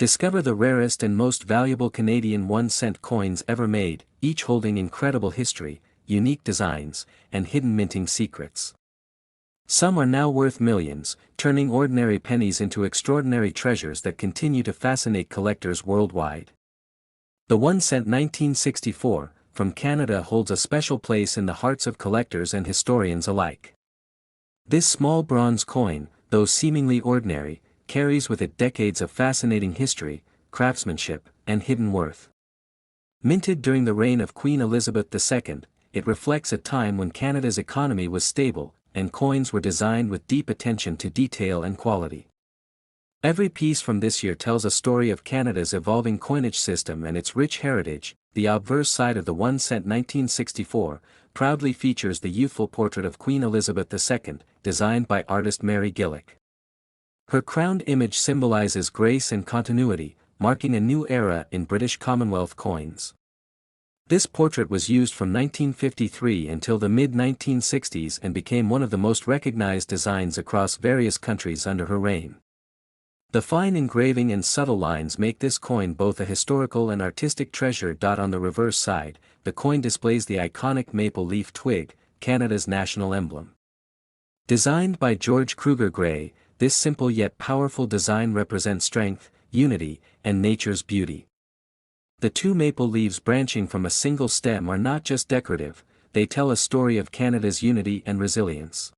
Discover the rarest and most valuable Canadian 1-cent coins ever made, each holding incredible history, unique designs, and hidden minting secrets. Some are now worth millions, turning ordinary pennies into extraordinary treasures that continue to fascinate collectors worldwide. The 1-cent 1964, from Canada holds a special place in the hearts of collectors and historians alike. This small bronze coin, though seemingly ordinary, carries with it decades of fascinating history, craftsmanship, and hidden worth. Minted during the reign of Queen Elizabeth II, it reflects a time when Canada's economy was stable, and coins were designed with deep attention to detail and quality. Every piece from this year tells a story of Canada's evolving coinage system and its rich heritage. The obverse side of the 1-cent 1964 proudly features the youthful portrait of Queen Elizabeth II, designed by artist Mary Gillick. Her crowned image symbolizes grace and continuity, marking a new era in British Commonwealth coins. This portrait was used from 1953 until the mid-1960s and became one of the most recognized designs across various countries under her reign. The fine engraving and subtle lines make this coin both a historical and artistic treasure. On the reverse side, the coin displays the iconic maple leaf twig, Canada's national emblem. Designed by George Kruger Gray, this simple yet powerful design represents strength, unity, and nature's beauty. The two maple leaves branching from a single stem are not just decorative, they tell a story of Canada's unity and resilience.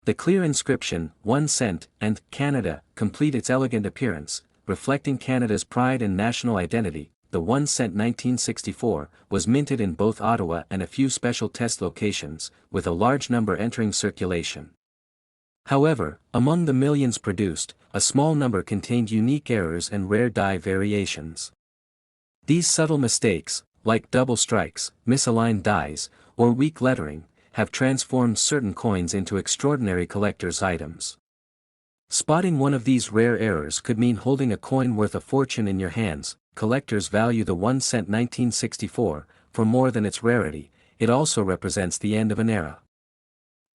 The clear inscription, 1 cent, and Canada, complete its elegant appearance, reflecting Canada's pride and national identity. The 1 cent 1964 was minted in both Ottawa and a few special test locations, with a large number entering circulation. However, among the millions produced, a small number contained unique errors and rare die variations. These subtle mistakes, like double strikes, misaligned dies, or weak lettering, have transformed certain coins into extraordinary collector's items. Spotting one of these rare errors could mean holding a coin worth a fortune in your hands. Collectors value the 1 cent 1964 for more than its rarity. It also represents the end of an era.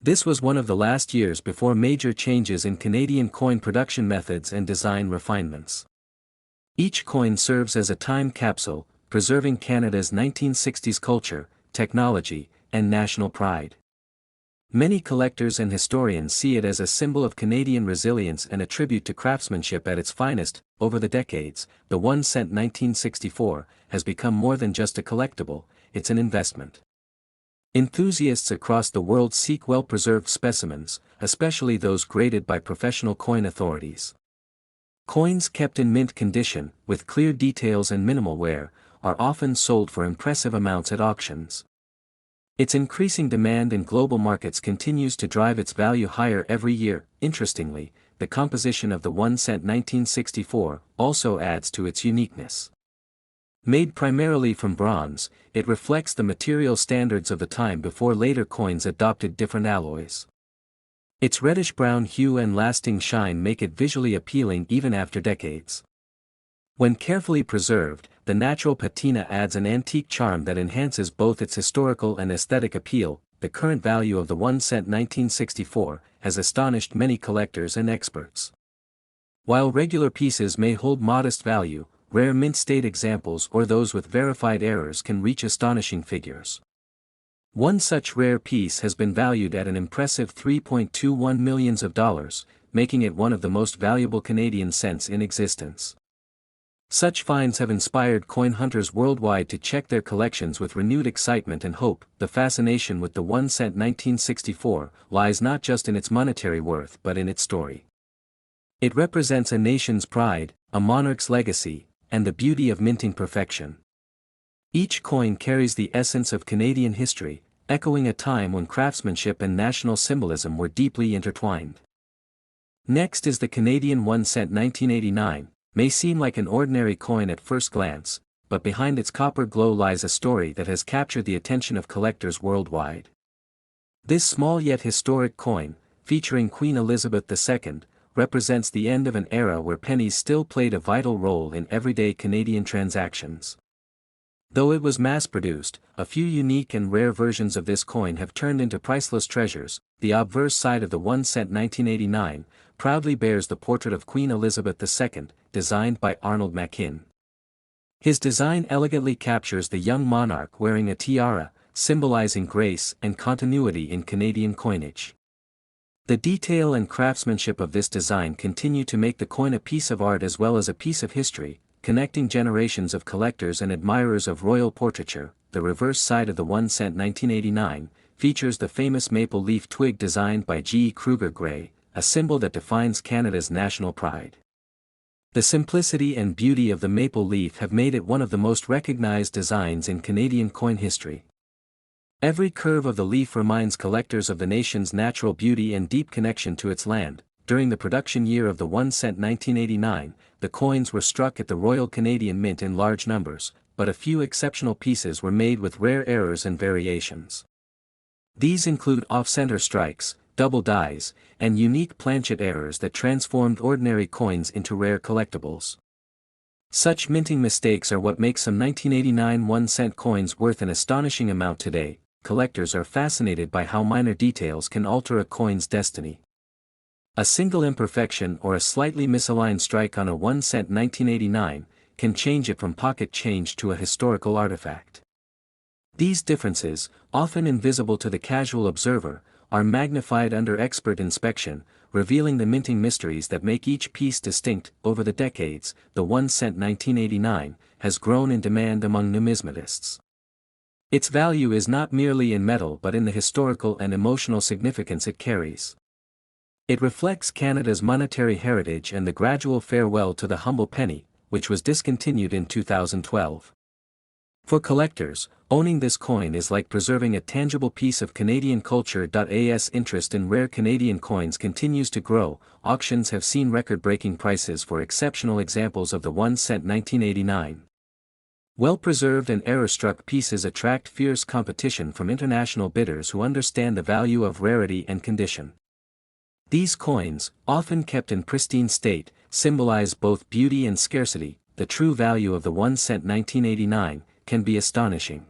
This was one of the last years before major changes in Canadian coin production methods and design refinements. Each coin serves as a time capsule, preserving Canada's 1960s culture, technology, and national pride. Many collectors and historians see it as a symbol of Canadian resilience and a tribute to craftsmanship at its finest. Over the decades, the 1 cent 1964 has become more than just a collectible, it's an investment. Enthusiasts across the world seek well-preserved specimens, especially those graded by professional coin authorities. Coins kept in mint condition, with clear details and minimal wear, are often sold for impressive amounts at auctions. Its increasing demand in global markets continues to drive its value higher every year. Interestingly, the composition of the 1 cent 1964 also adds to its uniqueness. Made primarily from bronze, it reflects the material standards of the time before later coins adopted different alloys. Its reddish-brown hue and lasting shine make it visually appealing even after decades. When carefully preserved, the natural patina adds an antique charm that enhances both its historical and aesthetic appeal. The current value of the 1 cent 1964 has astonished many collectors and experts. While regular pieces may hold modest value, rare mint-state examples or those with verified errors can reach astonishing figures. One such rare piece has been valued at an impressive $3.21 million, making it one of the most valuable Canadian cents in existence. Such finds have inspired coin hunters worldwide to check their collections with renewed excitement and hope. The fascination with the 1 cent 1964 lies not just in its monetary worth but in its story. It represents a nation's pride, a monarch's legacy, and the beauty of minting perfection. Each coin carries the essence of Canadian history, echoing a time when craftsmanship and national symbolism were deeply intertwined. Next is the Canadian 1 cent 1989. May seem like an ordinary coin at first glance, but behind its copper glow lies a story that has captured the attention of collectors worldwide. This small yet historic coin, featuring Queen Elizabeth II, represents the end of an era where pennies still played a vital role in everyday Canadian transactions. Though it was mass-produced, a few unique and rare versions of this coin have turned into priceless treasures. The obverse side of the 1 cent 1989 proudly bears the portrait of Queen Elizabeth II, designed by Arnold Machin. His design elegantly captures the young monarch wearing a tiara, symbolizing grace and continuity in Canadian coinage. The detail and craftsmanship of this design continue to make the coin a piece of art as well as a piece of history, connecting generations of collectors and admirers of royal portraiture. The reverse side of the 1 cent 1989 features the famous maple leaf twig designed by G. E. Kruger Gray, a symbol that defines Canada's national pride. The simplicity and beauty of the maple leaf have made it one of the most recognized designs in Canadian coin history. Every curve of the leaf reminds collectors of the nation's natural beauty and deep connection to its land. During the production year of the 1 cent 1989, the coins were struck at the Royal Canadian Mint in large numbers, but a few exceptional pieces were made with rare errors and variations. These include off-center strikes, double dies, and unique planchet errors that transformed ordinary coins into rare collectibles. Such minting mistakes are what make some 1989 1-cent coins worth an astonishing amount today. Collectors are fascinated by how minor details can alter a coin's destiny. A single imperfection or a slightly misaligned strike on a 1 cent 1989 can change it from pocket change to a historical artifact. These differences, often invisible to the casual observer, are magnified under expert inspection, revealing the minting mysteries that make each piece distinct. Over the decades, the 1 cent 1989 has grown in demand among numismatists. Its value is not merely in metal but in the historical and emotional significance it carries. It reflects Canada's monetary heritage and the gradual farewell to the humble penny, which was discontinued in 2012. For collectors, owning this coin is like preserving a tangible piece of Canadian culture. As interest in rare Canadian coins continues to grow, auctions have seen record-breaking prices for exceptional examples of the 1 cent 1989. Well-preserved and error-struck pieces attract fierce competition from international bidders who understand the value of rarity and condition. These coins, often kept in pristine state, symbolize both beauty and scarcity. The true value of the 1 cent 1989 can be astonishing.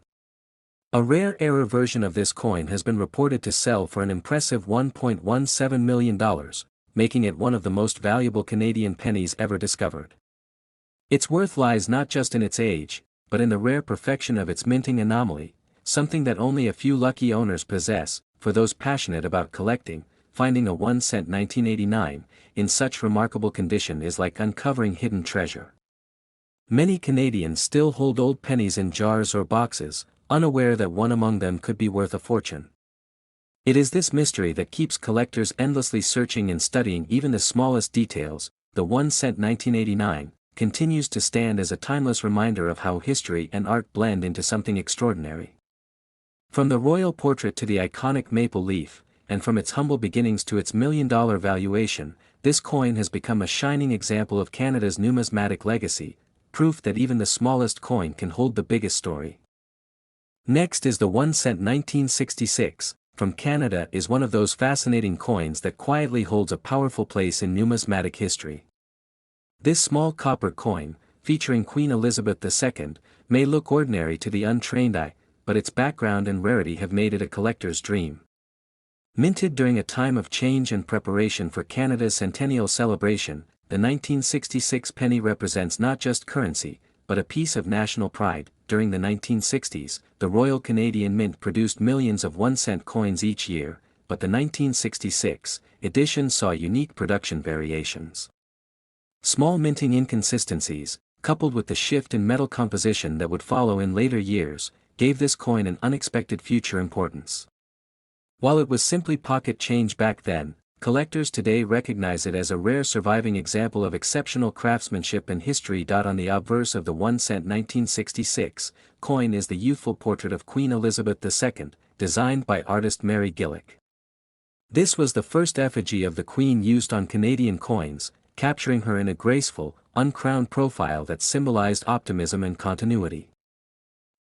A rare error version of this coin has been reported to sell for an impressive $1.17 million, making it one of the most valuable Canadian pennies ever discovered. Its worth lies not just in its age, but in the rare perfection of its minting anomaly, something that only a few lucky owners possess. For those passionate about collecting, finding a 1 cent 1989 in such remarkable condition is like uncovering hidden treasure. Many Canadians still hold old pennies in jars or boxes, unaware that one among them could be worth a fortune. It is this mystery that keeps collectors endlessly searching and studying even the smallest details. The 1 cent 1989 continues to stand as a timeless reminder of how history and art blend into something extraordinary. From the royal portrait to the iconic maple leaf, and from its humble beginnings to its $1 million valuation, this coin has become a shining example of Canada's numismatic legacy, proof that even the smallest coin can hold the biggest story. Next is the 1 cent 1966, from Canada, is one of those fascinating coins that quietly holds a powerful place in numismatic history. This small copper coin, featuring Queen Elizabeth II, may look ordinary to the untrained eye, but its background and rarity have made it a collector's dream. Minted during a time of change and preparation for Canada's centennial celebration, the 1966 penny represents not just currency, but a piece of national pride. During the 1960s, the Royal Canadian Mint produced millions of 1-cent coins each year, but the 1966 edition saw unique production variations. Small minting inconsistencies, coupled with the shift in metal composition that would follow in later years, gave this coin an unexpected future importance. While it was simply pocket change back then, collectors today recognize it as a rare surviving example of exceptional craftsmanship and history. On the obverse of the 1 cent 1966 coin is the youthful portrait of Queen Elizabeth II, designed by artist Mary Gillick. This was the first effigy of the Queen used on Canadian coins, capturing her in a graceful, uncrowned profile that symbolized optimism and continuity.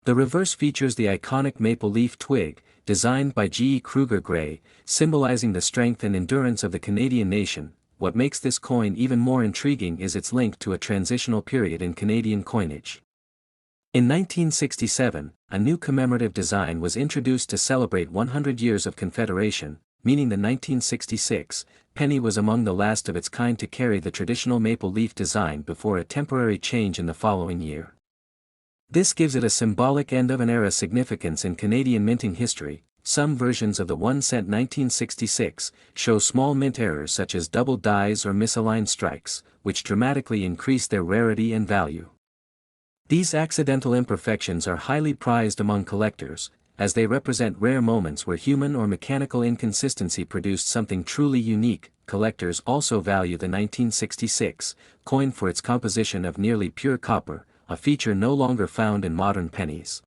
The reverse features the iconic maple leaf twig, designed by G. E. Kruger Gray, symbolizing the strength and endurance of the Canadian nation. What makes this coin even more intriguing is its link to a transitional period in Canadian coinage. In 1967, a new commemorative design was introduced to celebrate 100 years of Confederation, meaning the 1966 penny was among the last of its kind to carry the traditional maple leaf design before a temporary change in the following year. This gives it a symbolic end-of-an-era significance in Canadian minting history. Some versions of the 1-cent 1966 show small mint errors such as double dies or misaligned strikes, which dramatically increase their rarity and value. These accidental imperfections are highly prized among collectors, as they represent rare moments where human or mechanical inconsistency produced something truly unique. Collectors also value the 1966 coin for its composition of nearly pure copper, a feature no longer found in modern pennies.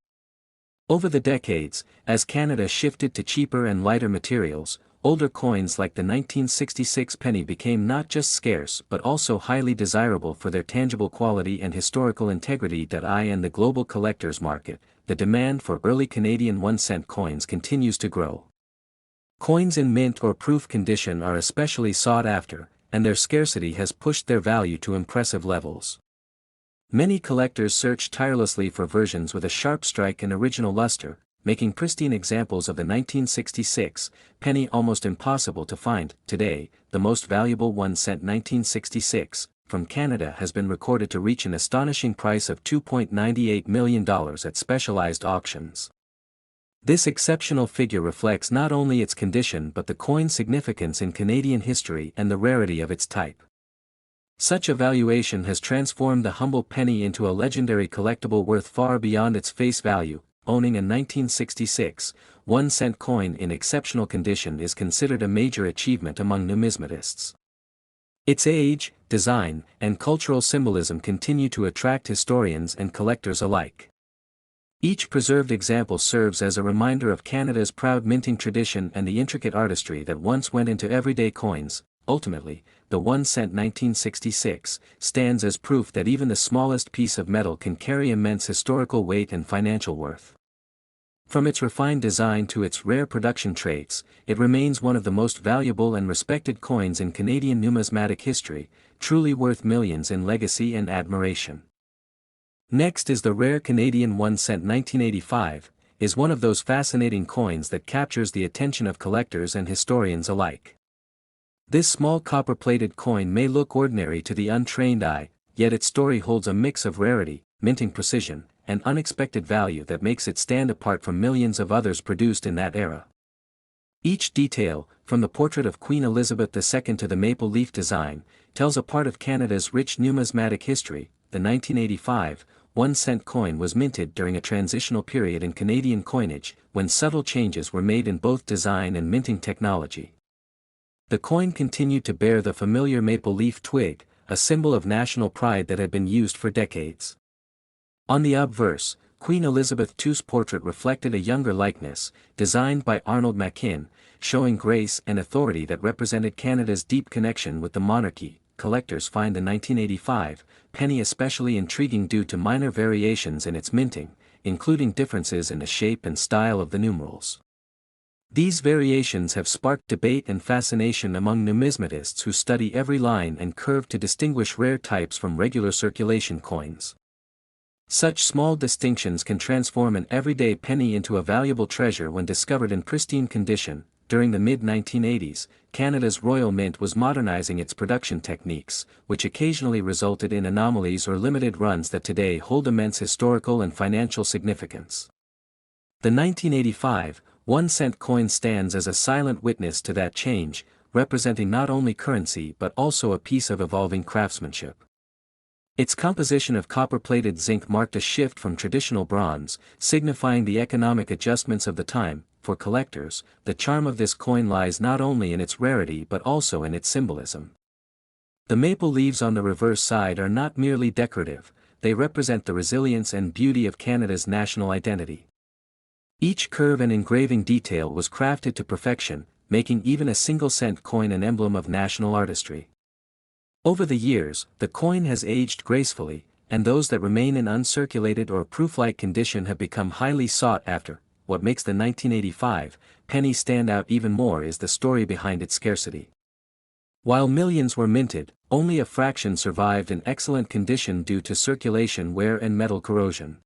Over the decades, as Canada shifted to cheaper and lighter materials, older coins like the 1966 penny became not just scarce but also highly desirable for their tangible quality and historical integrity. In the global collectors market, the demand for early Canadian 1-cent coins continues to grow. Coins in mint or proof condition are especially sought after, and their scarcity has pushed their value to impressive levels. Many collectors search tirelessly for versions with a sharp strike and original luster, making pristine examples of the 1966 penny almost impossible to find. Today, the most valuable 1-cent 1966 from Canada has been recorded to reach an astonishing price of $2.98 million at specialized auctions. This exceptional figure reflects not only its condition but the coin's significance in Canadian history and the rarity of its type. Such a valuation has transformed the humble penny into a legendary collectible worth far beyond its face value. Owning a 1966 1-cent coin in exceptional condition is considered a major achievement among numismatists. Its age, design, and cultural symbolism continue to attract historians and collectors alike. Each preserved example serves as a reminder of Canada's proud minting tradition and the intricate artistry that once went into everyday coins. Ultimately, the 1-cent 1966 stands as proof that even the smallest piece of metal can carry immense historical weight and financial worth. From its refined design to its rare production traits, it remains one of the most valuable and respected coins in Canadian numismatic history, truly worth millions in legacy and admiration. Next is the rare Canadian 1-cent 1985, is one of those fascinating coins that captures the attention of collectors and historians alike. This small copper-plated coin may look ordinary to the untrained eye, yet its story holds a mix of rarity, minting precision, and unexpected value that makes it stand apart from millions of others produced in that era. Each detail, from the portrait of Queen Elizabeth II to the maple leaf design, tells a part of Canada's rich numismatic history. The 1985 1-cent coin was minted during a transitional period in Canadian coinage, when subtle changes were made in both design and minting technology. The coin continued to bear the familiar maple leaf twig, a symbol of national pride that had been used for decades. On the obverse, Queen Elizabeth II's portrait reflected a younger likeness, designed by Arnold Machin, showing grace and authority that represented Canada's deep connection with the monarchy. Collectors find the 1985 penny especially intriguing due to minor variations in its minting, including differences in the shape and style of the numerals. These variations have sparked debate and fascination among numismatists who study every line and curve to distinguish rare types from regular circulation coins. Such small distinctions can transform an everyday penny into a valuable treasure when discovered in pristine condition. During the mid-1980s, Canada's Royal Mint was modernizing its production techniques, which occasionally resulted in anomalies or limited runs that today hold immense historical and financial significance. The 1985 1-cent coin stands as a silent witness to that change, representing not only currency but also a piece of evolving craftsmanship. Its composition of copper-plated zinc marked a shift from traditional bronze, signifying the economic adjustments of the time. For collectors, the charm of this coin lies not only in its rarity but also in its symbolism. The maple leaves on the reverse side are not merely decorative, they represent the resilience and beauty of Canada's national identity. Each curve and engraving detail was crafted to perfection, making even a single-cent coin an emblem of national artistry. Over the years, the coin has aged gracefully, and those that remain in uncirculated or proof-like condition have become highly sought after. What makes the 1985 penny stand out even more is the story behind its scarcity. While millions were minted, only a fraction survived in excellent condition due to circulation wear and metal corrosion.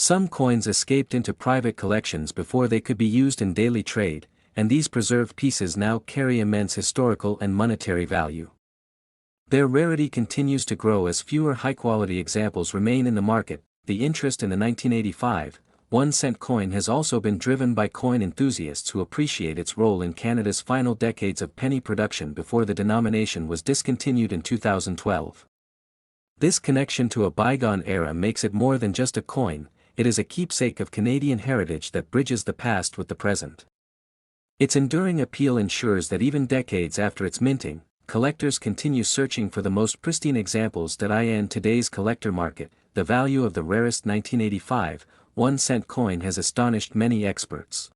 Some coins escaped into private collections before they could be used in daily trade, and these preserved pieces now carry immense historical and monetary value. Their rarity continues to grow as fewer high-quality examples remain in the market. The interest in the 1985 1-cent coin has also been driven by coin enthusiasts who appreciate its role in Canada's final decades of penny production before the denomination was discontinued in 2012. This connection to a bygone era makes it more than just a coin, it is a keepsake of Canadian heritage that bridges the past with the present. Its enduring appeal ensures that even decades after its minting, collectors continue searching for the most pristine examples. In today's collector market, the value of the rarest 1985 1-cent coin has astonished many experts.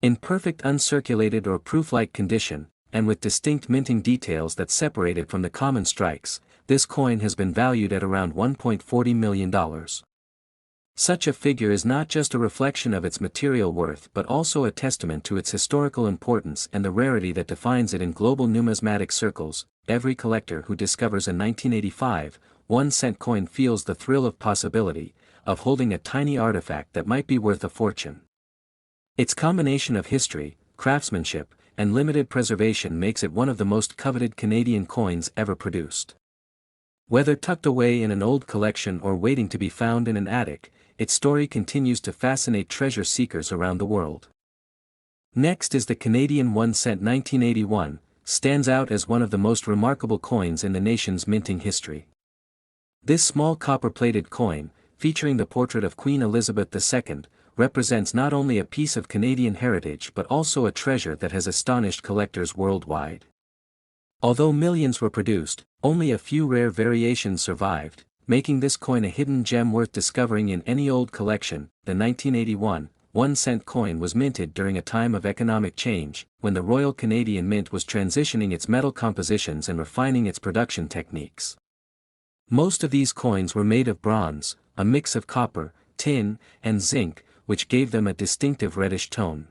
In perfect uncirculated or proof-like condition, and with distinct minting details that separate it from the common strikes, this coin has been valued at around $1.40 million. Such a figure is not just a reflection of its material worth but also a testament to its historical importance and the rarity that defines it in global numismatic circles. Every collector who discovers a 1985 1-cent coin feels the thrill of possibility, of holding a tiny artifact that might be worth a fortune. Its combination of history, craftsmanship, and limited preservation makes it one of the most coveted Canadian coins ever produced. Whether tucked away in an old collection or waiting to be found in an attic, its story continues to fascinate treasure seekers around the world. Next is the Canadian 1-cent 1981, stands out as one of the most remarkable coins in the nation's minting history. This small copper-plated coin, featuring the portrait of Queen Elizabeth II, represents not only a piece of Canadian heritage but also a treasure that has astonished collectors worldwide. Although millions were produced, only a few rare variations survived, making this coin a hidden gem worth discovering in any old collection. The 1981 1-cent coin was minted during a time of economic change, when the Royal Canadian Mint was transitioning its metal compositions and refining its production techniques. Most of these coins were made of bronze, a mix of copper, tin, and zinc, which gave them a distinctive reddish tone.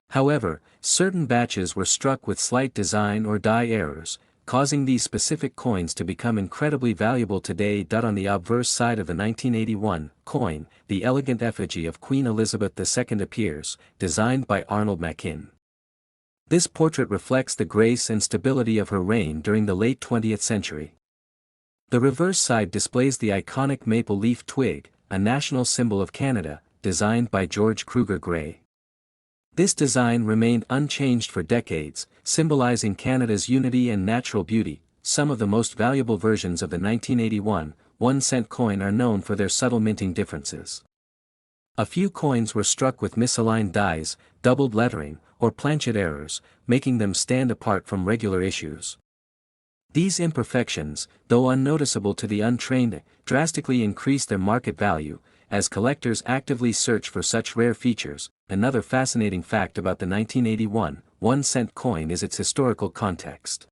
However, certain batches were struck with slight design or die errors, causing these specific coins to become incredibly valuable today. On the obverse side of the 1981 coin, the elegant effigy of Queen Elizabeth II appears, designed by Arnold Machin. This portrait reflects the grace and stability of her reign during the late 20th century. The reverse side displays the iconic maple leaf twig, a national symbol of Canada, designed by George Kruger Gray. This design remained unchanged for decades, symbolizing Canada's unity and natural beauty. Some of the most valuable versions of the 1981 1-cent coin are known for their subtle minting differences. A few coins were struck with misaligned dies, doubled lettering, or planchet errors, making them stand apart from regular issues. These imperfections, though unnoticeable to the untrained, drastically increase their market value, as collectors actively search for such rare features. Another fascinating fact about the 1981 1-cent coin is its historical context.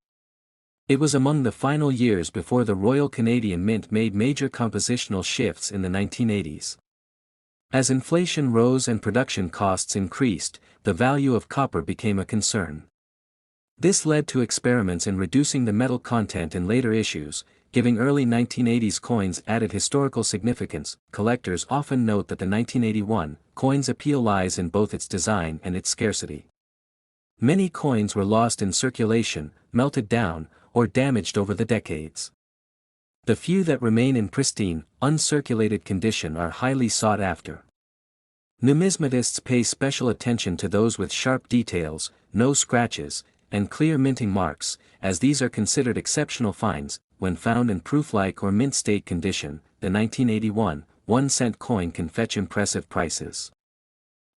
It was among the final years before the Royal Canadian Mint made major compositional shifts in the 1980s. As inflation rose and production costs increased, the value of copper became a concern. This led to experiments in reducing the metal content in later issues, giving early 1980s coins added historical significance. Collectors often note that the 1981 coin's appeal lies in both its design and its scarcity. Many coins were lost in circulation, melted down, or damaged over the decades. The few that remain in pristine, uncirculated condition are highly sought after. Numismatists pay special attention to those with sharp details, no scratches, and clear minting marks, as these are considered exceptional finds. When found in proof-like or mint-state condition, the 1981 1-cent coin can fetch impressive prices.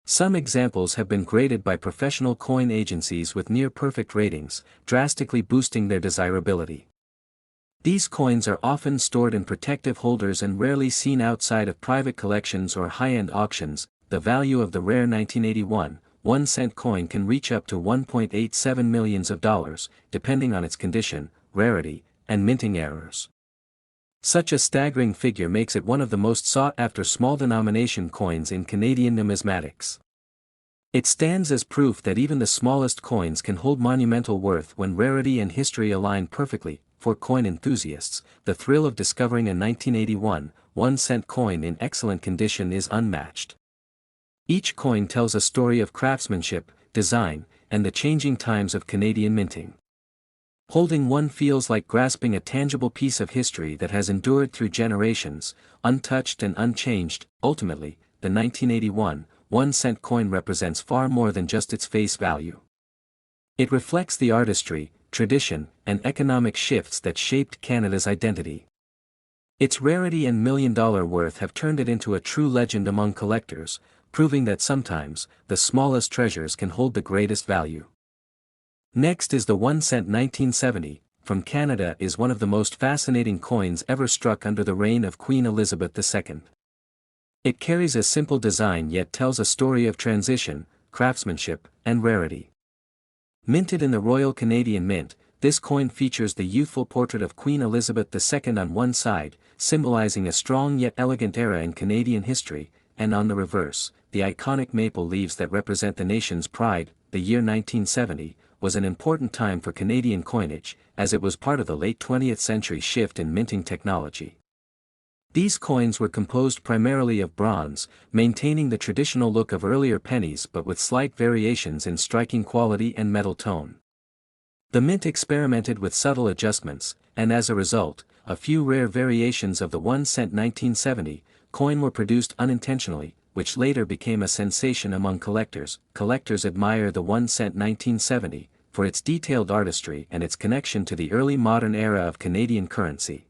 Some examples have been graded by professional coin agencies with near-perfect ratings, drastically boosting their desirability. These coins are often stored in protective holders and rarely seen outside of private collections or high-end auctions. The value of the rare 1981 1-cent coin can reach up to $1.87 million, depending on its condition, rarity, and minting errors. Such a staggering figure makes it one of the most sought-after small-denomination coins in Canadian numismatics. It stands as proof that even the smallest coins can hold monumental worth when rarity and history align perfectly. For coin enthusiasts, the thrill of discovering a 1981 1-cent coin in excellent condition is unmatched. Each coin tells a story of craftsmanship, design, and the changing times of Canadian minting. Holding one feels like grasping a tangible piece of history that has endured through generations, untouched and unchanged. Ultimately, the 1981 1-cent coin represents far more than just its face value. It reflects the artistry, tradition, and economic shifts that shaped Canada's identity. Its rarity and million-dollar worth have turned it into a true legend among collectors, proving that sometimes, the smallest treasures can hold the greatest value. Next is the 1-cent 1970, from Canada, is one of the most fascinating coins ever struck under the reign of Queen Elizabeth II. It carries a simple design yet tells a story of transition, craftsmanship, and rarity. Minted in the Royal Canadian Mint, this coin features the youthful portrait of Queen Elizabeth II on one side, symbolizing a strong yet elegant era in Canadian history, and on the reverse, the iconic maple leaves that represent the nation's pride. The year 1970 was an important time for Canadian coinage, as it was part of the late 20th century shift in minting technology. These coins were composed primarily of bronze, maintaining the traditional look of earlier pennies but with slight variations in striking quality and metal tone. The mint experimented with subtle adjustments, and as a result, a few rare variations of the 1-cent 1970 coin were produced unintentionally, which later became a sensation among collectors. Collectors admire the 1-cent 1970 for its detailed artistry and its connection to the early modern era of Canadian currency.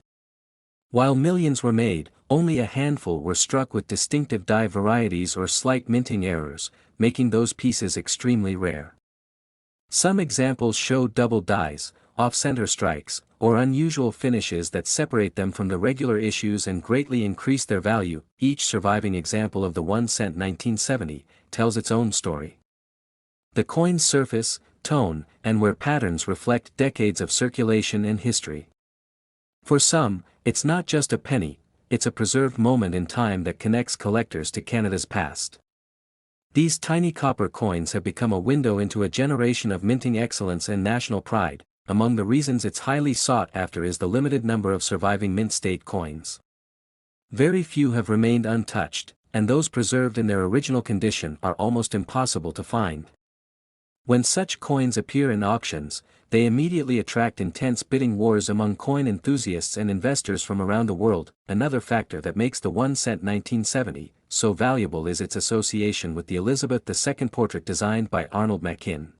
While millions were made, only a handful were struck with distinctive die varieties or slight minting errors, making those pieces extremely rare. Some examples show double dies, off-center strikes, or unusual finishes that separate them from the regular issues and greatly increase their value. Each surviving example of the 1-cent 1970 tells its own story. The coin's surface, tone, and wear patterns reflect decades of circulation and history. For some, it's not just a penny, it's a preserved moment in time that connects collectors to Canada's past. These tiny copper coins have become a window into a generation of minting excellence and national pride. Among the reasons it's highly sought after is the limited number of surviving mint state coins. Very few have remained untouched, and those preserved in their original condition are almost impossible to find. When such coins appear in auctions, they immediately attract intense bidding wars among coin enthusiasts and investors from around the world. Another factor that makes the 1-cent 1970 so valuable is its association with the Elizabeth II portrait designed by Arnold Machin.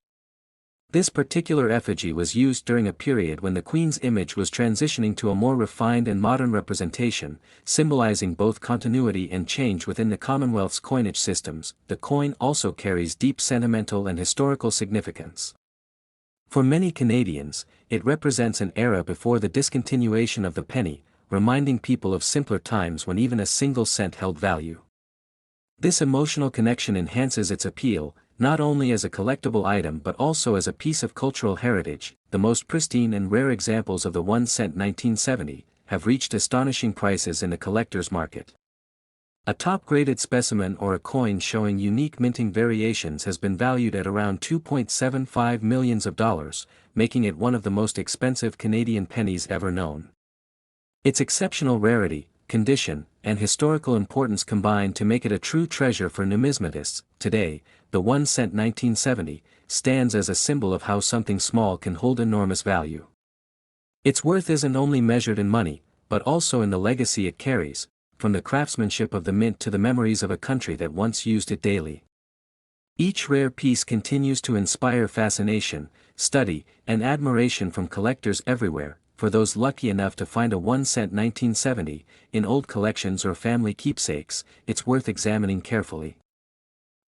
This particular effigy was used during a period when the Queen's image was transitioning to a more refined and modern representation, symbolizing both continuity and change within the Commonwealth's coinage systems. The coin also carries deep sentimental and historical significance. For many Canadians, it represents an era before the discontinuation of the penny, reminding people of simpler times when even a single cent held value. This emotional connection enhances its appeal, not only as a collectible item but also as a piece of cultural heritage. The most pristine and rare examples of the 1-cent 1970 have reached astonishing prices in the collector's market. A top-graded specimen or a coin showing unique minting variations has been valued at around $2.75 million, making it one of the most expensive Canadian pennies ever known. Its exceptional rarity, condition, and historical importance combine to make it a true treasure for numismatists. Today, the 1-cent 1970 stands as a symbol of how something small can hold enormous value. Its worth isn't only measured in money, but also in the legacy it carries, from the craftsmanship of the mint to the memories of a country that once used it daily. Each rare piece continues to inspire fascination, study, and admiration from collectors everywhere. For those lucky enough to find a 1-cent 1970 in old collections or family keepsakes, it's worth examining carefully.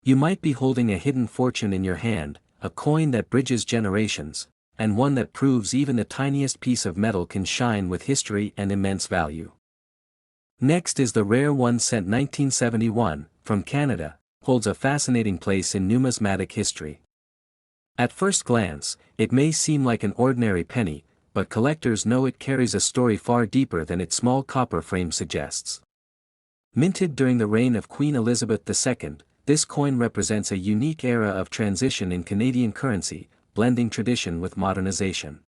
You might be holding a hidden fortune in your hand, a coin that bridges generations, and one that proves even the tiniest piece of metal can shine with history and immense value. Next is the rare 1-cent 1971, from Canada, holds a fascinating place in numismatic history. At first glance, it may seem like an ordinary penny, but collectors know it carries a story far deeper than its small copper frame suggests. Minted during the reign of Queen Elizabeth II, this coin represents a unique era of transition in Canadian currency, blending tradition with modernization.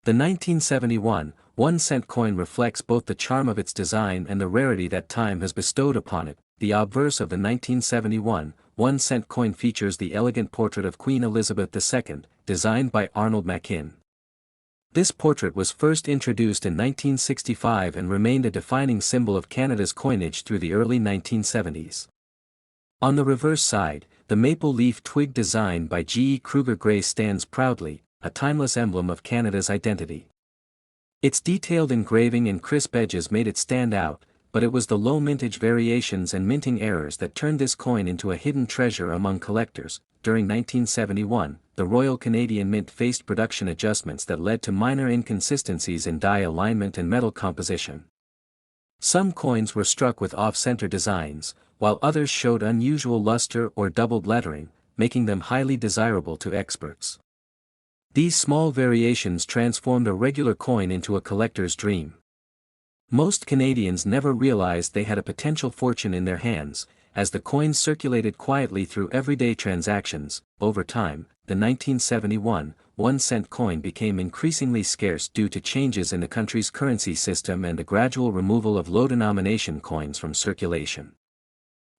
The 1971 1-cent coin reflects both the charm of its design and the rarity that time has bestowed upon it. The obverse of the 1971 1-cent coin features the elegant portrait of Queen Elizabeth II, designed by Arnold Machin. This portrait was first introduced in 1965 and remained a defining symbol of Canada's coinage through the early 1970s. On the reverse side, the maple leaf twig design by G. E. Kruger Gray stands proudly, a timeless emblem of Canada's identity. Its detailed engraving and crisp edges made it stand out, but it was the low mintage variations and minting errors that turned this coin into a hidden treasure among collectors. During 1971, the Royal Canadian Mint faced production adjustments that led to minor inconsistencies in die alignment and metal composition. Some coins were struck with off-center designs, while others showed unusual luster or doubled lettering, making them highly desirable to experts. These small variations transformed a regular coin into a collector's dream. Most Canadians never realized they had a potential fortune in their hands, as the coins circulated quietly through everyday transactions. Over time, the 1971 1-cent coin became increasingly scarce due to changes in the country's currency system and the gradual removal of low-denomination coins from circulation.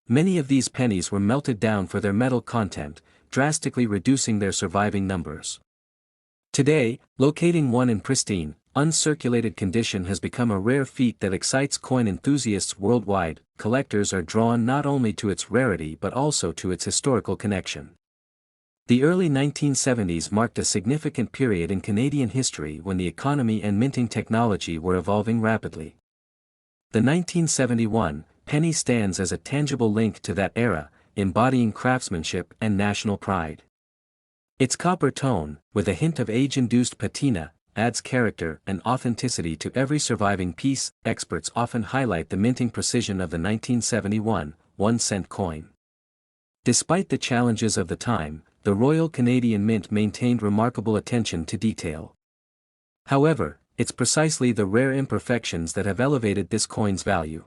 Many of these pennies were melted down for their metal content, drastically reducing their surviving numbers. Today, locating one in pristine, uncirculated condition has become a rare feat that excites coin enthusiasts worldwide. Collectors are drawn not only to its rarity but also to its historical connection. The early 1970s marked a significant period in Canadian history when the economy and minting technology were evolving rapidly. The 1971 penny stands as a tangible link to that era, embodying craftsmanship and national pride. Its copper tone, with a hint of age-induced patina, adds character and authenticity to every surviving piece. Experts often highlight the minting precision of the 1971 1-cent coin. Despite the challenges of the time, the Royal Canadian Mint maintained remarkable attention to detail. However, it's precisely the rare imperfections that have elevated this coin's value.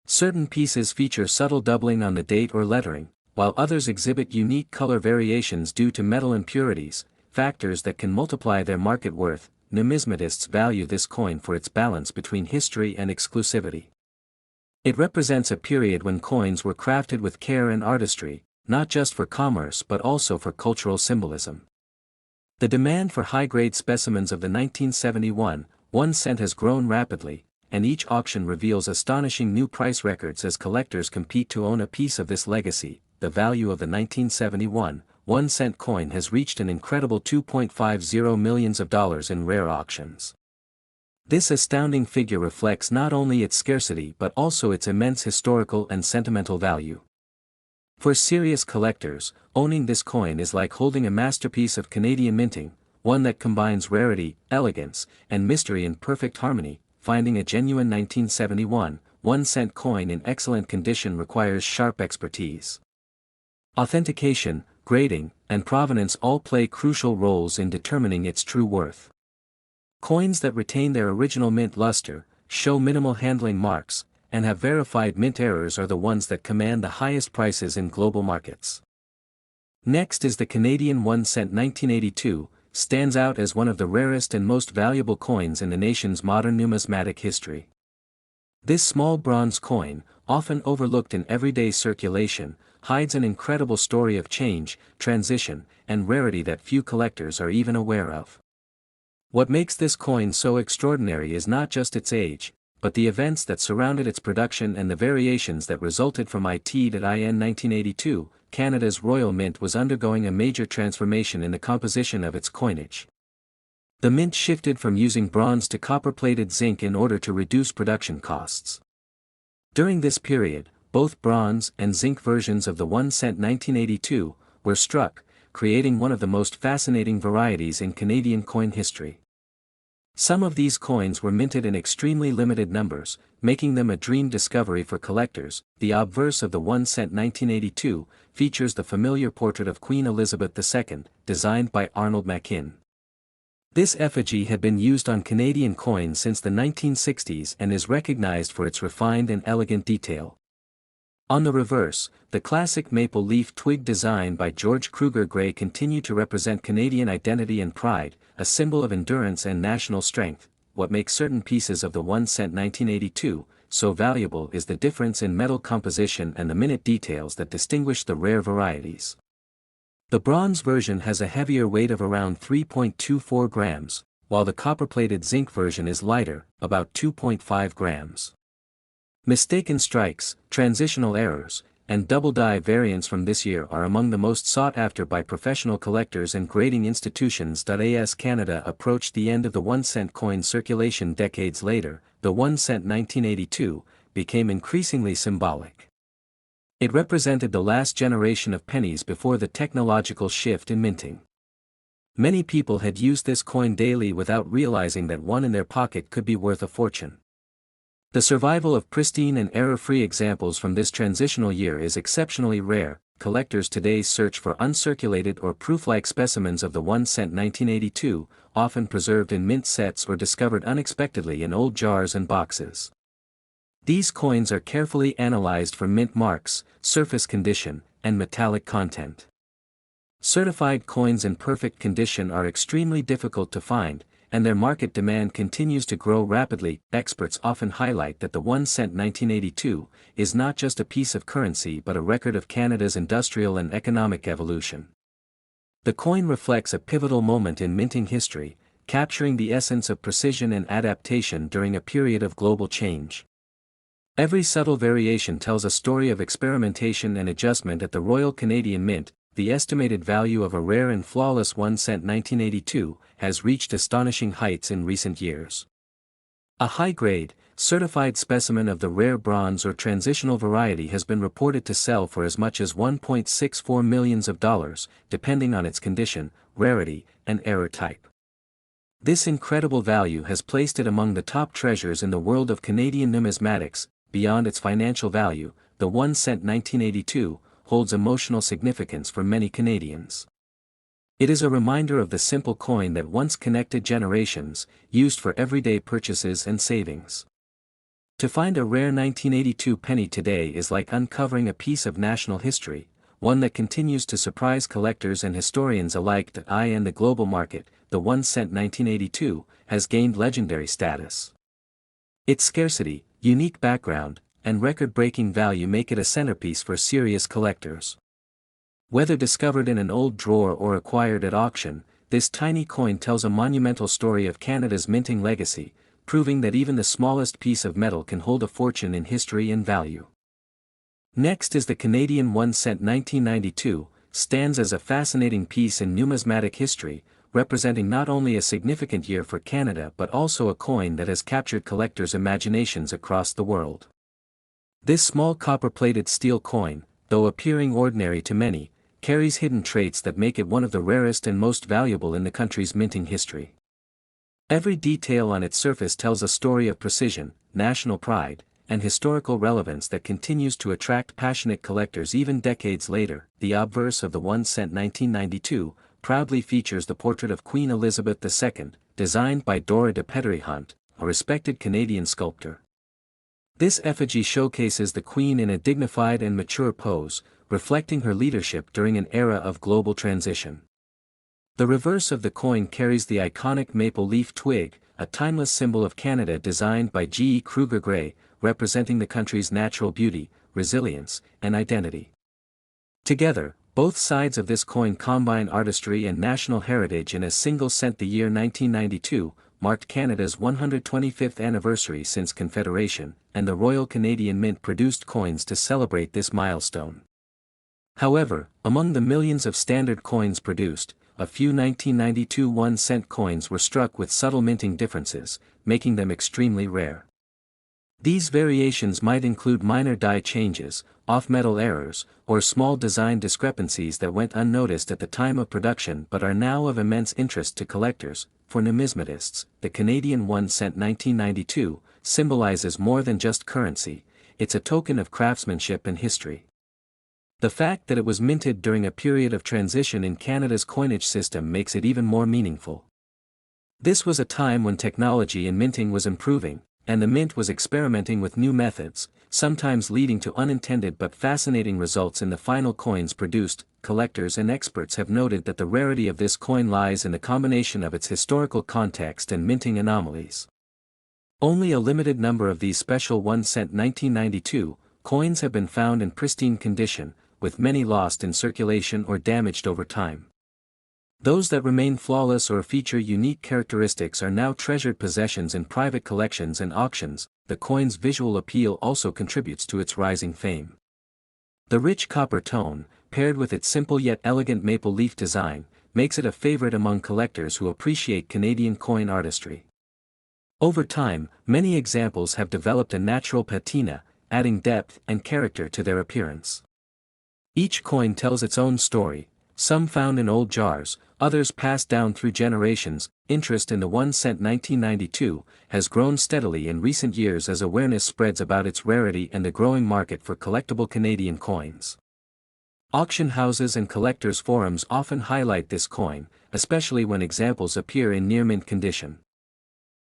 Certain pieces feature subtle doubling on the date or lettering, while others exhibit unique color variations due to metal impurities, factors that can multiply their market worth. Numismatists value this coin for its balance between history and exclusivity. It represents a period when coins were crafted with care and artistry, not just for commerce but also for cultural symbolism. The demand for high-grade specimens of the 1971 1-cent has grown rapidly, and each auction reveals astonishing new price records as collectors compete to own a piece of this legacy. The value of the 1971 1-cent coin has reached an incredible $2.50 million in rare auctions. This astounding figure reflects not only its scarcity but also its immense historical and sentimental value. For serious collectors, owning this coin is like holding a masterpiece of Canadian minting, one that combines rarity, elegance, and mystery in perfect harmony. Finding a genuine 1971 1-cent coin in excellent condition requires sharp expertise. Authentication, grading, and provenance all play crucial roles in determining its true worth. Coins that retain their original mint luster, show minimal handling marks, and have verified mint errors are the ones that command the highest prices in global markets. Next is the Canadian 1-cent 1982, stands out as one of the rarest and most valuable coins in the nation's modern numismatic history. This small bronze coin, often overlooked in everyday circulation, hides an incredible story of change, transition, and rarity that few collectors are even aware of. What makes this coin so extraordinary is not just its age, but the events that surrounded its production and the variations that resulted from it. At IN 1982, Canada's Royal Mint was undergoing a major transformation in the composition of its coinage. The mint shifted from using bronze to copper-plated zinc in order to reduce production costs. During this period, both bronze and zinc versions of the 1-cent 1982 were struck, creating one of the most fascinating varieties in Canadian coin history. Some of these coins were minted in extremely limited numbers, making them a dream discovery for collectors. The obverse of the 1-cent 1982 features the familiar portrait of Queen Elizabeth II, designed by Arnold Machin. This effigy had been used on Canadian coins since the 1960s and is recognized for its refined and elegant detail. On the reverse, the classic maple leaf twig design by George Kruger Gray continued to represent Canadian identity and pride, a symbol of endurance and national strength. what makes certain pieces of the 1 cent 1982 so valuable is the difference in metal composition and the minute details that distinguish the rare varieties. The bronze version has a heavier weight of around 3.24 grams, while the copper-plated zinc version is lighter, about 2.5 grams. Mistaken strikes, transitional errors, and double-die variants from this year are among the most sought after by professional collectors and grading institutions. As Canada approached the end of the 1 cent coin circulation decades later, the 1 cent 1982 became increasingly symbolic. It represented the last generation of pennies before the technological shift in minting. Many people had used this coin daily without realizing that one in their pocket could be worth a fortune. The survival of pristine and error-free examples from this transitional year is exceptionally rare. Collectors today search for uncirculated or proof-like specimens of the 1 cent 1982, often preserved in mint sets or discovered unexpectedly in old jars and boxes. These coins are carefully analyzed for mint marks, surface condition, and metallic content. Certified coins in perfect condition are extremely difficult to find, and their market demand continues to grow rapidly. Experts often highlight that the 1 cent 1982 is not just a piece of currency but a record of Canada's industrial and economic evolution. The coin reflects a pivotal moment in minting history, capturing the essence of precision and adaptation during a period of global change. Every subtle variation tells a story of experimentation and adjustment at the Royal Canadian Mint. The estimated value of a rare and flawless 1 cent 1982 has reached astonishing heights in recent years. A high-grade, certified specimen of the rare bronze or transitional variety has been reported to sell for as much as $1.64 million, depending on its condition, rarity, and error type. This incredible value has placed it among the top treasures in the world of Canadian numismatics. Beyond its financial value, the 1 cent 1982 holds emotional significance for many Canadians. It is a reminder of the simple coin that once connected generations, used for everyday purchases and savings. To find a rare 1982 penny today is like uncovering a piece of national history, one that continues to surprise collectors and historians alike. In the global market, the 1 cent 1982 has gained legendary status. Its scarcity, unique background, and record-breaking value make it a centerpiece for serious collectors. Whether discovered in an old drawer or acquired at auction, this tiny coin tells a monumental story of Canada's minting legacy, proving that even the smallest piece of metal can hold a fortune in history and value. Next is the Canadian 1 cent 1992, stands as a fascinating piece in numismatic history, representing not only a significant year for Canada but also a coin that has captured collectors' imaginations across the world. This small copper-plated steel coin, though appearing ordinary to many, carries hidden traits that make it one of the rarest and most valuable in the country's minting history. Every detail on its surface tells a story of precision, national pride, and historical relevance that continues to attract passionate collectors even decades later. The obverse of the 1 cent 1992 proudly features the portrait of Queen Elizabeth II, designed by Dora de Petrie-Hunt, a respected Canadian sculptor. This effigy showcases the Queen in a dignified and mature pose, reflecting her leadership during an era of global transition. The reverse of the coin carries the iconic maple leaf twig, a timeless symbol of Canada designed by G. E. Kruger Gray, representing the country's natural beauty, resilience, and identity. Together, both sides of this coin combine artistry and national heritage in a single cent. The year 1992 marked Canada's 125th anniversary since Confederation, and the Royal Canadian Mint produced coins to celebrate this milestone. However, among the millions of standard coins produced, a few 1992 1 cent coins were struck with subtle minting differences, making them extremely rare. These variations might include minor die changes, off-metal errors, or small design discrepancies that went unnoticed at the time of production but are now of immense interest to collectors. For numismatists, the Canadian 1 cent 1992 symbolizes more than just currency, it's a token of craftsmanship and history. The fact that it was minted during a period of transition in Canada's coinage system makes it even more meaningful. This was a time when technology in minting was improving, and the mint was experimenting with new methods, sometimes leading to unintended but fascinating results in the final coins produced. Collectors and experts have noted that the rarity of this coin lies in the combination of its historical context and minting anomalies. Only a limited number of these special 1 cent 1992 coins have been found in pristine condition, with many lost in circulation or damaged over time. Those that remain flawless or feature unique characteristics are now treasured possessions in private collections and auctions. The coin's visual appeal also contributes to its rising fame. The rich copper tone, paired with its simple yet elegant maple leaf design, makes it a favorite among collectors who appreciate Canadian coin artistry. Over time, many examples have developed a natural patina, adding depth and character to their appearance. Each coin tells its own story, some found in old jars, others passed down through generations. Interest in the 1 cent 1992 has grown steadily in recent years as awareness spreads about its rarity and the growing market for collectible Canadian coins. Auction houses and collectors' forums often highlight this coin, especially when examples appear in near-mint condition.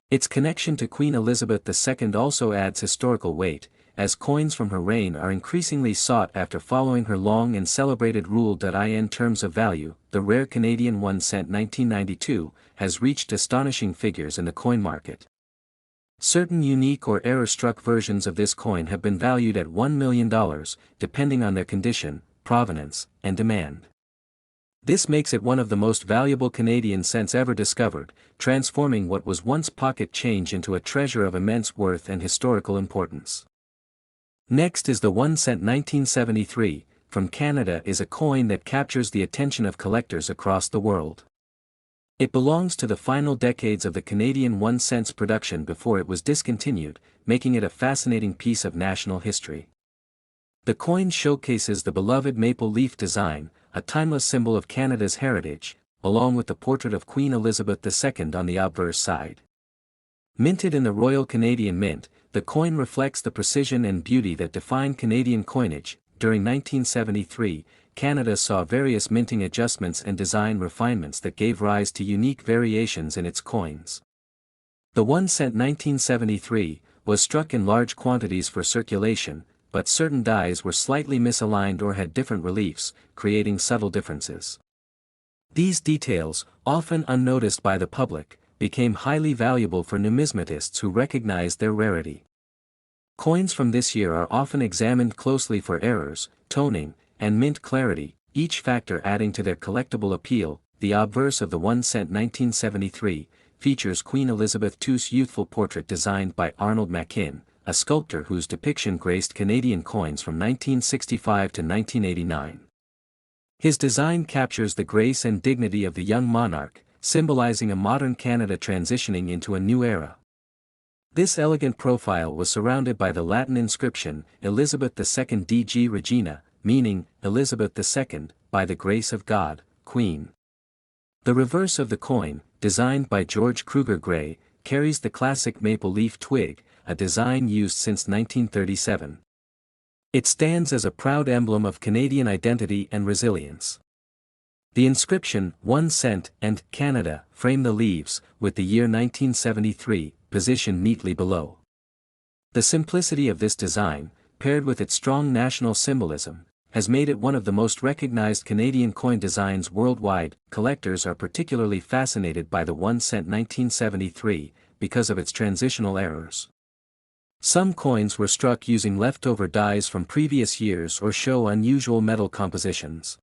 Its connection to Queen Elizabeth II also adds historical weight, as coins from her reign are increasingly sought after following her long and celebrated rule. In terms of value, the rare Canadian 1 cent 1992 has reached astonishing figures in the coin market. Certain unique or error-struck versions of this coin have been valued at $1 million, depending on their condition, provenance, and demand. This makes it one of the most valuable Canadian cents ever discovered, transforming what was once pocket change into a treasure of immense worth and historical importance. Next is the 1 cent 1973, from Canada, is a coin that captures the attention of collectors across the world. It belongs to the final decades of the Canadian 1 cent's production before it was discontinued, making it a fascinating piece of national history. The coin showcases the beloved maple leaf design, a timeless symbol of Canada's heritage, along with the portrait of Queen Elizabeth II on the obverse side. Minted in the Royal Canadian Mint, the coin reflects the precision and beauty that define Canadian coinage. During 1973, Canada saw various minting adjustments and design refinements that gave rise to unique variations in its coins. The 1 cent 1973 was struck in large quantities for circulation, but certain dies were slightly misaligned or had different reliefs, creating subtle differences. These details, often unnoticed by the public, became highly valuable for numismatists who recognized their rarity. Coins from this year are often examined closely for errors, toning, and mint clarity, each factor adding to their collectible appeal. The obverse of the 1 cent 1973 features Queen Elizabeth II's youthful portrait designed by Arnold Machin, a sculptor whose depiction graced Canadian coins from 1965 to 1989. His design captures the grace and dignity of the young monarch, symbolizing a modern Canada transitioning into a new era. This elegant profile was surrounded by the Latin inscription, Elizabeth II DG Regina, meaning, Elizabeth II, by the grace of God, Queen. The reverse of the coin, designed by George Kruger Gray, carries the classic maple leaf twig, a design used since 1937. It stands as a proud emblem of Canadian identity and resilience. The inscription, 1 cent, and Canada, frame the leaves, with the year 1973, positioned neatly below. The simplicity of this design, paired with its strong national symbolism, has made it one of the most recognized Canadian coin designs worldwide. Collectors are particularly fascinated by the 1 cent 1973, because of its transitional errors. Some coins were struck using leftover dies from previous years or show unusual metal compositions.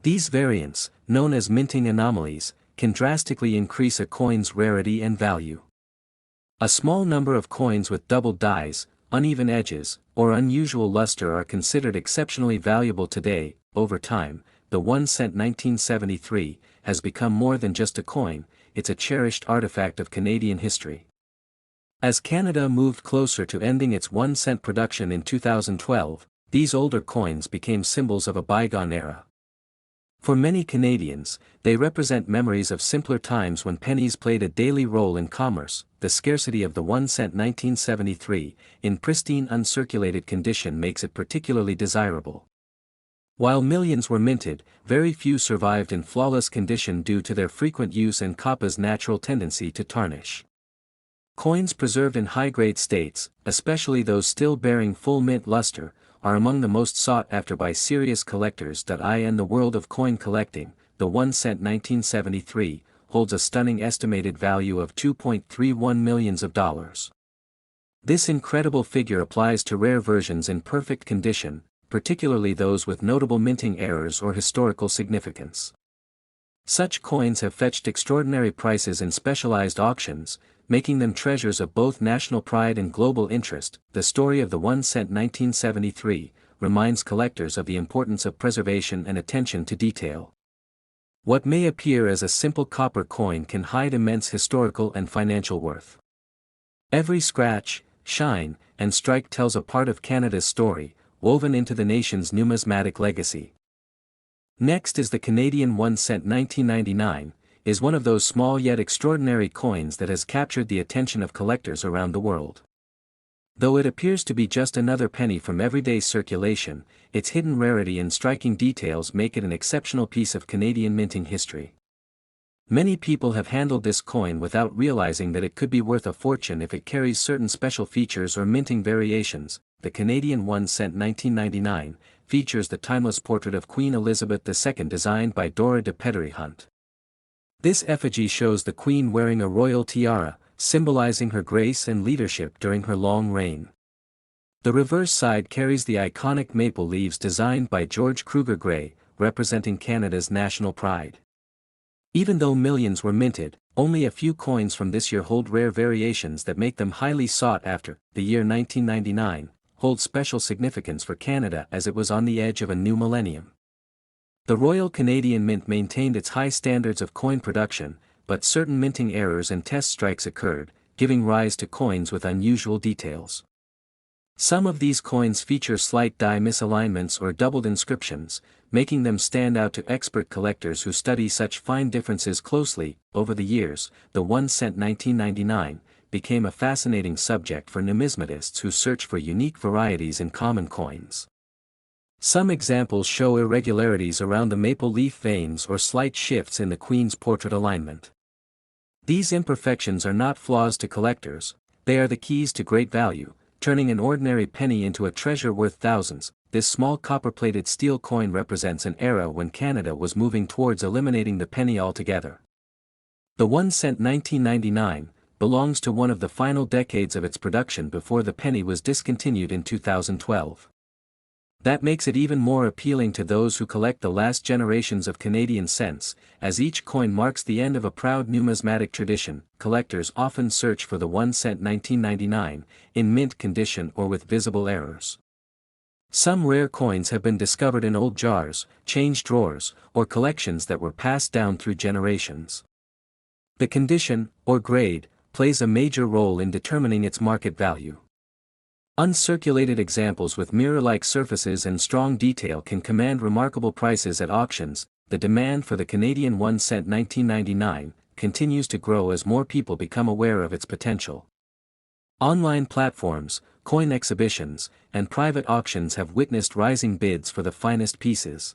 These variants, known as minting anomalies, can drastically increase a coin's rarity and value. A small number of coins with doubled dies, uneven edges, or unusual luster are considered exceptionally valuable today. Over time, the 1 cent 1973 has become more than just a coin, it's a cherished artifact of Canadian history. As Canada moved closer to ending its 1 cent production in 2012, these older coins became symbols of a bygone era. For many Canadians, they represent memories of simpler times when pennies played a daily role in commerce. The scarcity of the 1 cent 1973, in pristine uncirculated condition, makes it particularly desirable. While millions were minted, very few survived in flawless condition due to their frequent use and copper's natural tendency to tarnish. Coins preserved in high-grade states, especially those still bearing full mint luster, are among the most sought after by serious collectors. In the world of coin collecting, the 1 cent 1973 holds a stunning estimated value of $2.31 million. This incredible figure applies to rare versions in perfect condition, particularly those with notable minting errors or historical significance. Such coins have fetched extraordinary prices in specialized auctions, making them treasures of both national pride and global interest. The story of the 1 cent 1973 reminds collectors of the importance of preservation and attention to detail. What may appear as a simple copper coin can hide immense historical and financial worth. Every scratch, shine, and strike tells a part of Canada's story, woven into the nation's numismatic legacy. Next is the Canadian 1 cent 1999, is one of those small yet extraordinary coins that has captured the attention of collectors around the world. Though it appears to be just another penny from everyday circulation, its hidden rarity and striking details make it an exceptional piece of Canadian minting history. Many people have handled this coin without realizing that it could be worth a fortune if it carries certain special features or minting variations. The Canadian 1 cent 1999 features the timeless portrait of Queen Elizabeth II designed by Dora de Pettery Hunt. This effigy shows the Queen wearing a royal tiara, symbolizing her grace and leadership during her long reign. The reverse side carries the iconic maple leaves designed by George Kruger Gray, representing Canada's national pride. Even though millions were minted, only a few coins from this year hold rare variations that make them highly sought after. The year 1999 holds special significance for Canada as it was on the edge of a new millennium. The Royal Canadian Mint maintained its high standards of coin production, but certain minting errors and test strikes occurred, giving rise to coins with unusual details. Some of these coins feature slight die misalignments or doubled inscriptions, making them stand out to expert collectors who study such fine differences closely. Over the years, the 1 cent 1999 became a fascinating subject for numismatists who search for unique varieties in common coins. Some examples show irregularities around the maple leaf veins or slight shifts in the Queen's portrait alignment. These imperfections are not flaws to collectors, they are the keys to great value, turning an ordinary penny into a treasure worth thousands. This small copper-plated steel coin represents an era when Canada was moving towards eliminating the penny altogether. The 1 cent 1999 belongs to one of the final decades of its production before the penny was discontinued in 2012. That makes it even more appealing to those who collect the last generations of Canadian cents, as each coin marks the end of a proud numismatic tradition. Collectors often search for the 1 cent 1999, in mint condition or with visible errors. Some rare coins have been discovered in old jars, change drawers, or collections that were passed down through generations. The condition, or grade, plays a major role in determining its market value. Uncirculated examples with mirror-like surfaces and strong detail can command remarkable prices at auctions. The demand for the Canadian 1 cent 1999 continues to grow as more people become aware of its potential. Online platforms, coin exhibitions, and private auctions have witnessed rising bids for the finest pieces.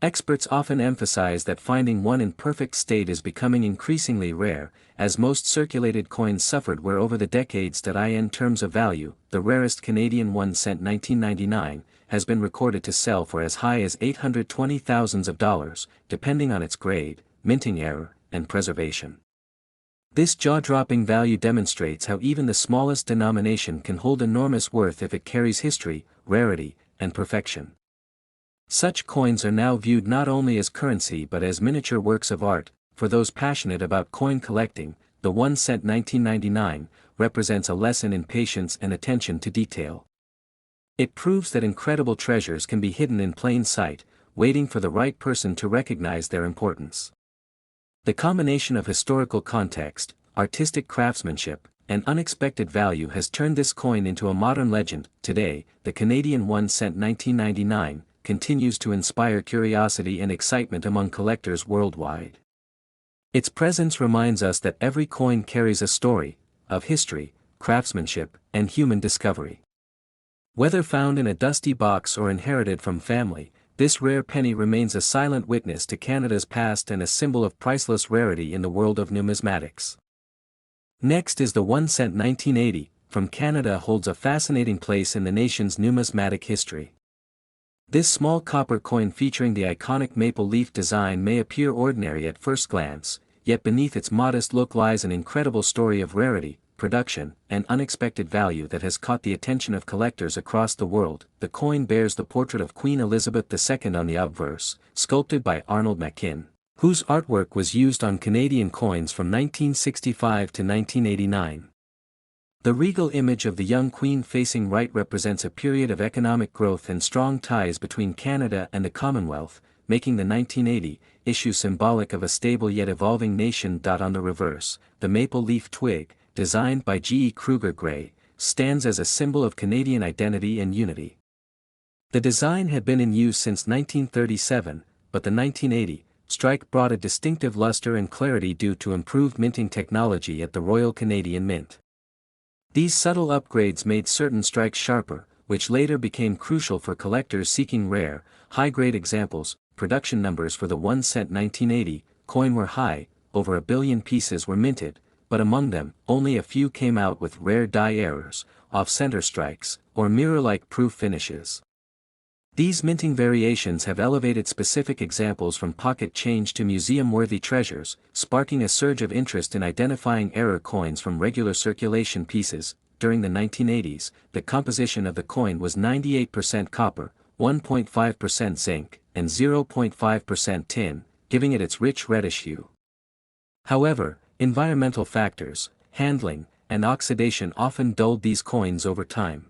Experts often emphasize that finding one in perfect state is becoming increasingly rare, as most circulated coins suffered wear over the decades. In terms of value, the rarest Canadian 1 cent 1999 has been recorded to sell for as high as $820,000, depending on its grade, minting error, and preservation. This jaw-dropping value demonstrates how even the smallest denomination can hold enormous worth if it carries history, rarity, and perfection. Such coins are now viewed not only as currency but as miniature works of art. For those passionate about coin collecting, the 1 cent 1999 represents a lesson in patience and attention to detail. It proves that incredible treasures can be hidden in plain sight, waiting for the right person to recognize their importance. The combination of historical context, artistic craftsmanship, and unexpected value has turned this coin into a modern legend. Today, the Canadian 1 cent 1999 continues to inspire curiosity and excitement among collectors worldwide. Its presence reminds us that every coin carries a story, of history, craftsmanship, and human discovery. Whether found in a dusty box or inherited from family, this rare penny remains a silent witness to Canada's past and a symbol of priceless rarity in the world of numismatics. Next is the 1 cent 1980, from Canada, holds a fascinating place in the nation's numismatic history. This small copper coin featuring the iconic maple leaf design may appear ordinary at first glance, yet beneath its modest look lies an incredible story of rarity. production, and unexpected value that has caught the attention of collectors across the world. The coin bears the portrait of Queen Elizabeth II on the obverse, sculpted by Arnold Machin, whose artwork was used on Canadian coins from 1965 to 1989. The regal image of the young queen facing right represents a period of economic growth and strong ties between Canada and the Commonwealth, making the 1980 issue symbolic of a stable yet evolving nation. On the reverse, the maple leaf twig, designed by G. E. Kruger Gray, stands as a symbol of Canadian identity and unity. The design had been in use since 1937, but the 1980 strike brought a distinctive luster and clarity due to improved minting technology at the Royal Canadian Mint. These subtle upgrades made certain strikes sharper, which later became crucial for collectors seeking rare, high-grade examples. Production numbers for the 1 cent 1980 coin were high, over 1 billion pieces were minted, but among them, only a few came out with rare die errors, off-center strikes, or mirror-like proof finishes. These minting variations have elevated specific examples from pocket change to museum-worthy treasures, sparking a surge of interest in identifying error coins from regular circulation pieces. During the 1980s, the composition of the coin was 98% copper, 1.5% zinc, and 0.5% tin, giving it its rich reddish hue. However, environmental factors, handling, and oxidation often dulled these coins over time.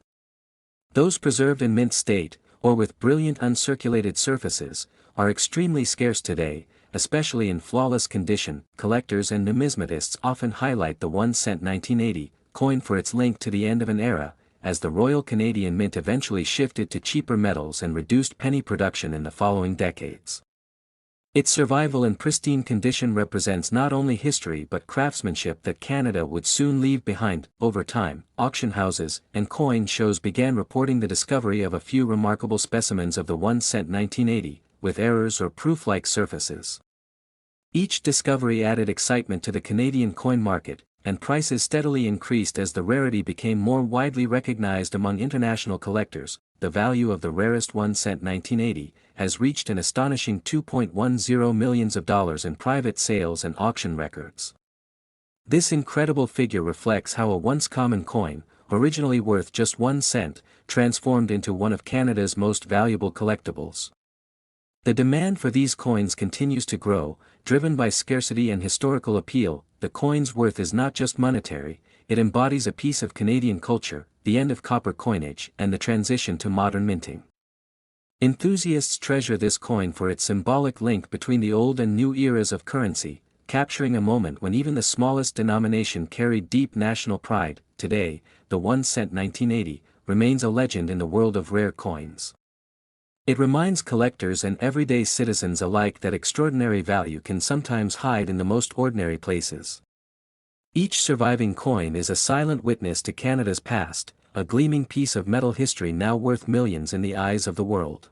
Those preserved in mint state, or with brilliant uncirculated surfaces, are extremely scarce today, especially in flawless condition. Collectors and numismatists often highlight the 1 cent 1980 coin for its link to the end of an era, as the Royal Canadian Mint eventually shifted to cheaper metals and reduced penny production in the following decades. Its survival in pristine condition represents not only history but craftsmanship that Canada would soon leave behind. Over time, auction houses and coin shows began reporting the discovery of a few remarkable specimens of the 1 cent 1980, with errors or proof-like surfaces. Each discovery added excitement to the Canadian coin market, and prices steadily increased as the rarity became more widely recognized among international collectors. The value of the rarest 1 cent 1980 has reached an astonishing $2.10 million in private sales and auction records. This incredible figure reflects how a once common coin, originally worth just 1 cent, transformed into one of Canada's most valuable collectibles. The demand for these coins continues to grow, driven by scarcity and historical appeal. The coin's worth is not just monetary, it embodies a piece of Canadian culture, the end of copper coinage, and the transition to modern minting. Enthusiasts treasure this coin for its symbolic link between the old and new eras of currency, capturing a moment when even the smallest denomination carried deep national pride. Today, the 1 cent 1980 remains a legend in the world of rare coins. It reminds collectors and everyday citizens alike that extraordinary value can sometimes hide in the most ordinary places. Each surviving coin is a silent witness to Canada's past, a gleaming piece of metal history now worth millions in the eyes of the world.